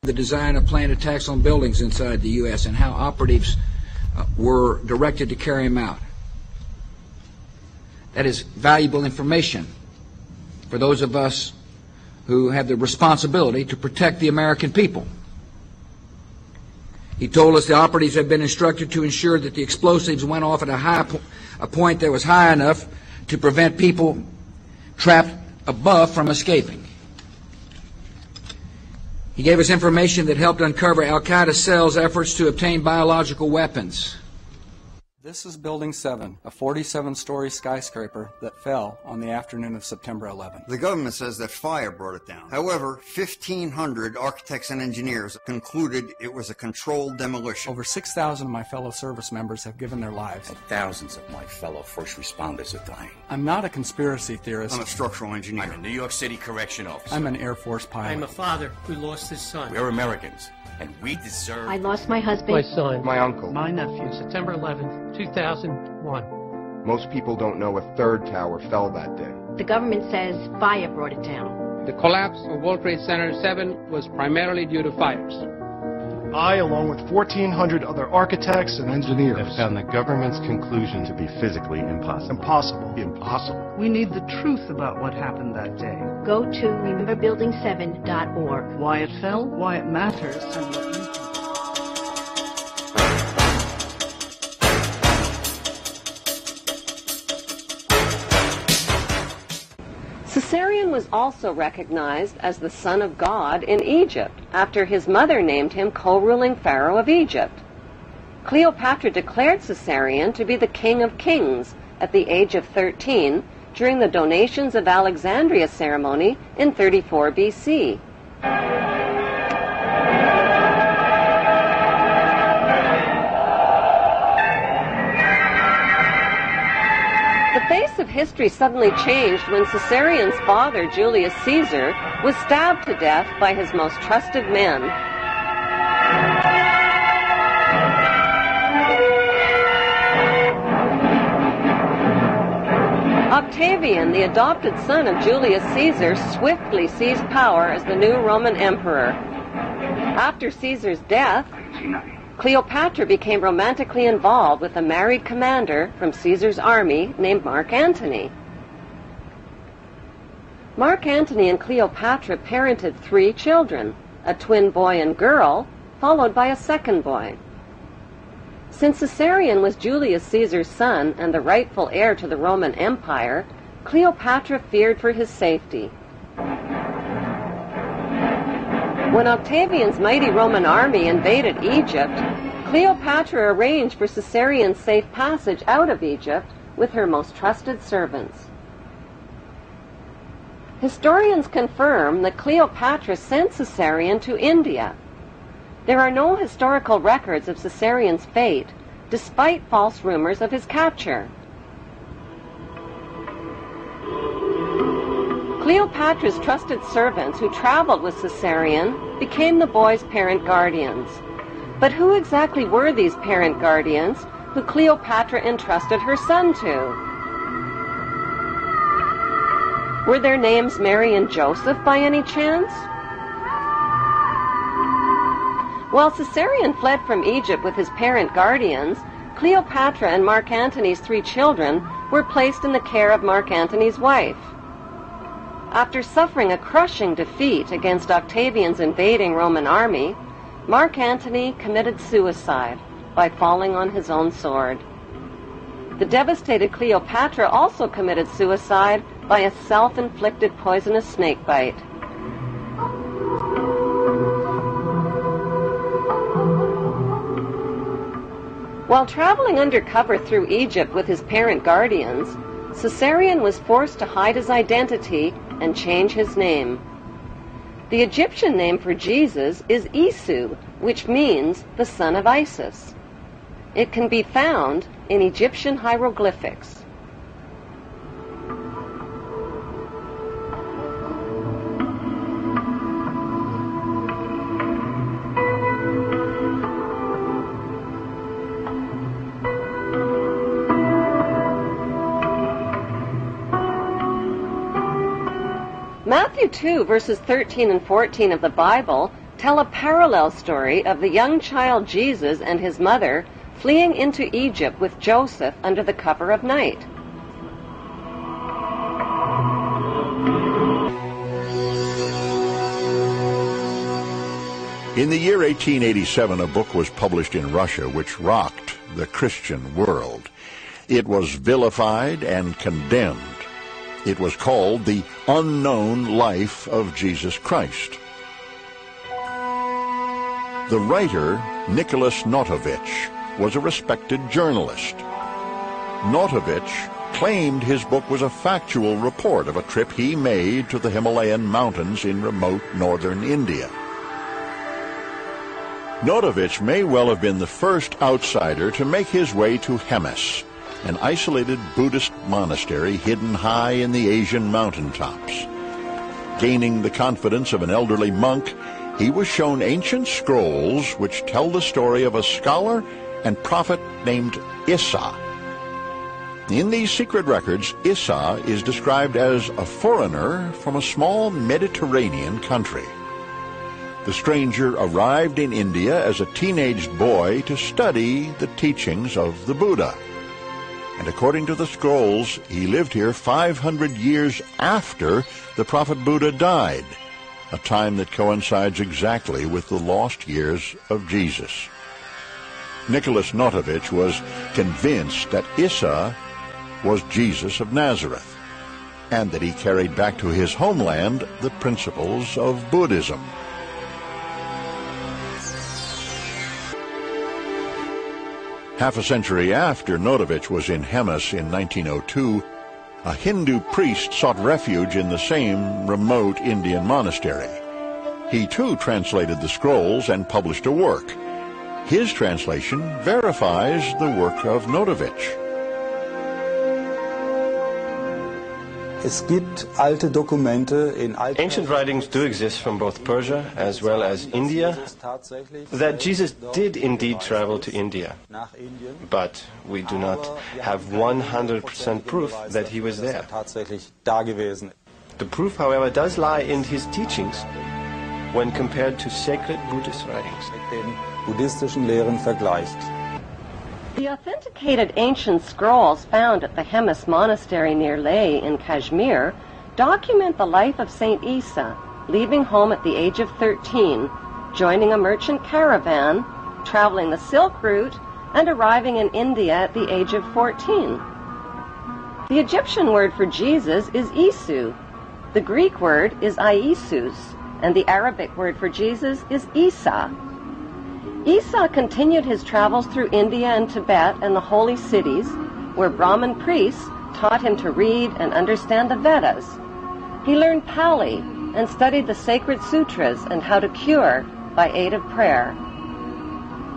the design of planned attacks on buildings inside the U.S. and how operatives were directed to carry them out. That is valuable information for those of us who have the responsibility to protect the American people. He told us the operatives had been instructed to ensure that the explosives went off at a point that was high enough to prevent people trapped above from escaping. He gave us information that helped uncover Al-Qaeda cells' efforts to obtain biological weapons. This is Building 7, a 47-story skyscraper that fell on the afternoon of September 11th. The government says that fire brought it down. However, 1,500 architects and engineers concluded it was a controlled demolition. Over 6,000 of my fellow service members have given their lives. And thousands of my fellow first responders are dying. I'm not a conspiracy theorist. I'm a structural engineer. I'm a New York City correction officer. I'm an Air Force pilot. I'm a father who lost his son. We're Americans, and we deserve... I lost my husband. My son. My uncle. My nephew. September 11th, 2001. Most people don't know a third tower fell that day. The government says fire brought it down. The collapse of World Trade Center 7 was primarily due to fires. I, along with 1,400 other architects and engineers, have found the government's conclusion to be physically impossible. Impossible. We need the truth about what happened that day. Go to rememberbuilding7.org. Why it fell, why it matters, and what you can do. Caesarion was also recognized as the son of God in Egypt, after his mother named him co-ruling pharaoh of Egypt. Cleopatra declared Caesarion to be the king of kings at the age of 13 during the donations of Alexandria ceremony in 34 BC. The face of history suddenly changed when Caesarion's father, Julius Caesar, was stabbed to death by his most trusted men. Octavian, the adopted son of Julius Caesar, swiftly seized power as the new Roman emperor. After Caesar's death, Cleopatra became romantically involved with a married commander from Caesar's army named Mark Antony. Mark Antony and Cleopatra parented 3 children, a twin boy and girl, followed by a second boy. Since Caesarion was Julius Caesar's son and the rightful heir to the Roman Empire, Cleopatra feared for his safety. When Octavian's mighty Roman army invaded Egypt, Cleopatra arranged for Caesarion's safe passage out of Egypt with her most trusted servants. Historians confirm that Cleopatra sent Caesarion to India. There are no historical records of Caesarion's fate, despite false rumors of his capture. Cleopatra's trusted servants who traveled with Caesarion became the boy's parent guardians. But who exactly were these parent guardians who Cleopatra entrusted her son to? Were their names Mary and Joseph by any chance? While Caesarion fled from Egypt with his parent guardians, Cleopatra and Mark Antony's 3 children were placed in the care of Mark Antony's wife. After suffering a crushing defeat against Octavian's invading Roman army, Mark Antony committed suicide by falling on his own sword. The devastated Cleopatra also committed suicide by a self-inflicted poisonous snake bite. While traveling undercover through Egypt with his parent guardians, Caesarion was forced to hide his identity and change his name. The Egyptian name for Jesus is Isu, which means the son of Isis. It can be found in Egyptian hieroglyphics. Matthew 2, verses 13 and 14 of the Bible tell a parallel story of the young child Jesus and his mother fleeing into Egypt with Joseph under the cover of night. In the year 1887, a book was published in Russia which rocked the Christian world. It was vilified and condemned. It was called The Unknown Life of Jesus Christ. The writer, Nicholas Notovich, was a respected journalist. Notovich claimed his book was a factual report of a trip he made to the Himalayan mountains in remote northern India. Notovich may well have been the first outsider to make his way to Hemis, an isolated Buddhist monastery hidden high in the Asian mountaintops. Gaining the confidence of an elderly monk, he was shown ancient scrolls which tell the story of a scholar and prophet named Issa. In these secret records, Issa is described as a foreigner from a small Mediterranean country. The stranger arrived in India as a teenage boy to study the teachings of the Buddha. And according to the scrolls, he lived here 500 years after the prophet Buddha died, a time that coincides exactly with the lost years of Jesus. Nicholas Notovich was convinced that Issa was Jesus of Nazareth, and that he carried back to his homeland the principles of Buddhism. Half a century after Notovich was in Hemis in 1902, a Hindu priest sought refuge in the same remote Indian monastery. He too translated the scrolls and published a work. His translation verifies the work of Notovich. Ancient writings do exist from both Persia as well as India that Jesus did indeed travel to India, but we do not have 100% proof that he was there. The proof, however, does lie in his teachings when compared to sacred Buddhist writings. The authenticated ancient scrolls found at the Hemis Monastery near Leh in Kashmir document the life of Saint Issa, leaving home at the age of 13, joining a merchant caravan, traveling the Silk Route, and arriving in India at the age of 14. The Egyptian word for Jesus is Isu, the Greek word is Iesus, and the Arabic word for Jesus is Isa. Issa continued his travels through India and Tibet and the holy cities, where Brahmin priests taught him to read and understand the Vedas. He learned Pali and studied the sacred sutras and how to cure by aid of prayer.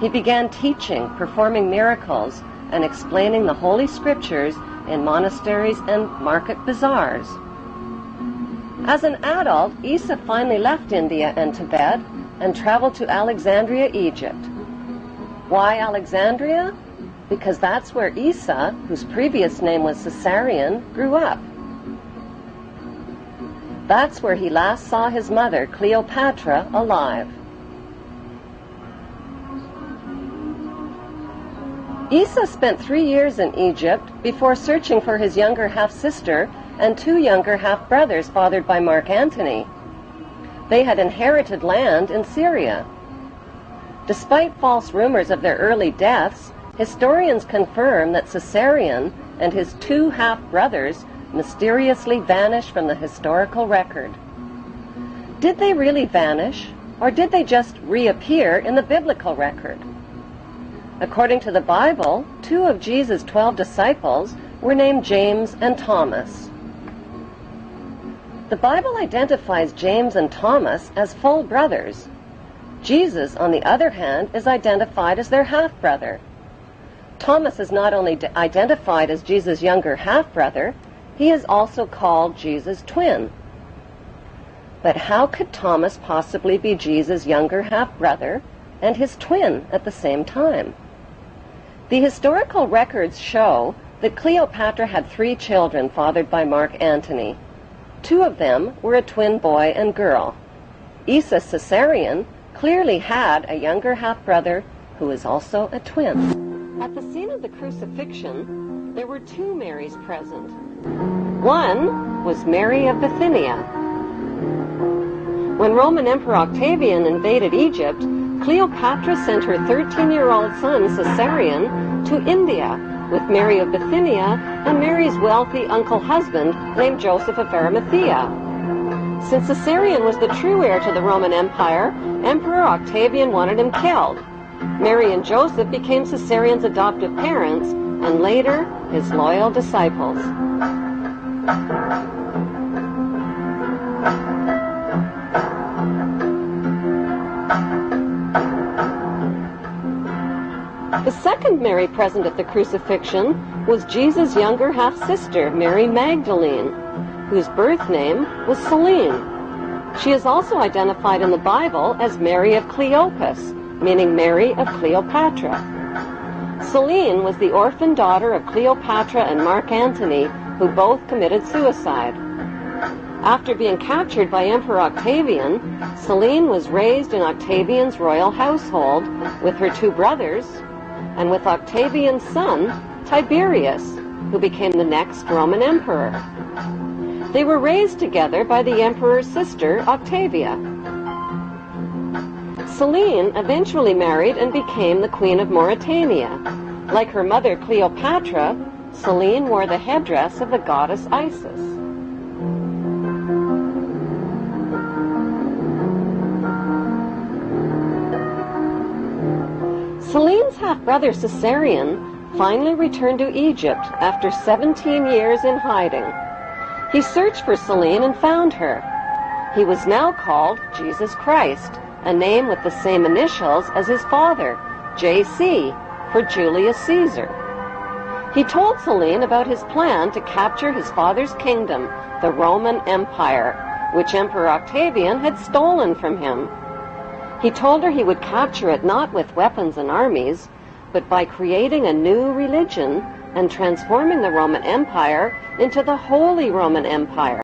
He began teaching, performing miracles, and explaining the holy scriptures in monasteries and market bazaars. As an adult, Issa finally left India and Tibet and traveled to Alexandria, Egypt. Why Alexandria? Because that's where Issa, whose previous name was Caesarion, grew up. That's where he last saw his mother, Cleopatra, alive. Issa spent 3 years in Egypt before searching for his younger half-sister and 2 younger half-brothers fathered by Mark Antony. They had inherited land in Syria. Despite false rumors of their early deaths, historians confirm that Caesarion and his 2 half-brothers mysteriously vanished from the historical record. Did they really vanish, or did they just reappear in the biblical record? According to the Bible, 2 of Jesus' 12 disciples were named James and Thomas. The Bible identifies James and Thomas as full brothers. Jesus, on the other hand, is identified as their half-brother. Thomas is not only identified as Jesus' younger half-brother, he is also called Jesus' twin. But how could Thomas possibly be Jesus' younger half-brother and his twin at the same time? The historical records show that Cleopatra had 3 children fathered by Mark Antony. 2 of them were a twin boy and girl. Issa Caesarion clearly had a younger half-brother who was also a twin. At the scene of the crucifixion, there were two Marys present. One was Mary of Bithynia. When Roman Emperor Octavian invaded Egypt, Cleopatra sent her 13-year-old son Caesarion to India with Mary of Bithynia and Mary's wealthy uncle-husband named Joseph of Arimathea. Since Caesarion was the true heir to the Roman Empire, Emperor Octavian wanted him killed. Mary and Joseph became Caesarion's adoptive parents and later his loyal disciples. The second Mary present at the crucifixion was Jesus' younger half-sister, Mary Magdalene, whose birth name was Selene. She is also identified in the Bible as Mary of Cleopas, meaning Mary of Cleopatra. Selene was the orphan daughter of Cleopatra and Mark Antony, who both committed suicide. After being captured by Emperor Octavian, Selene was raised in Octavian's royal household with her two brothers and with Octavian's son, Tiberius, who became the next Roman emperor. They were raised together by the emperor's sister, Octavia. Selene eventually married and became the Queen of Mauritania. Like her mother Cleopatra, Selene wore the headdress of the goddess Isis. Selene's half-brother Caesarion finally returned to Egypt after 17 years in hiding. He searched for Selene and found her. He was now called Jesus Christ, a name with the same initials as his father, J.C., for Julius Caesar. He told Selene about his plan to capture his father's kingdom, the Roman Empire, which Emperor Octavian had stolen from him. He told her he would capture it not with weapons and armies, but by creating a new religion and transforming the Roman Empire into the Holy Roman Empire.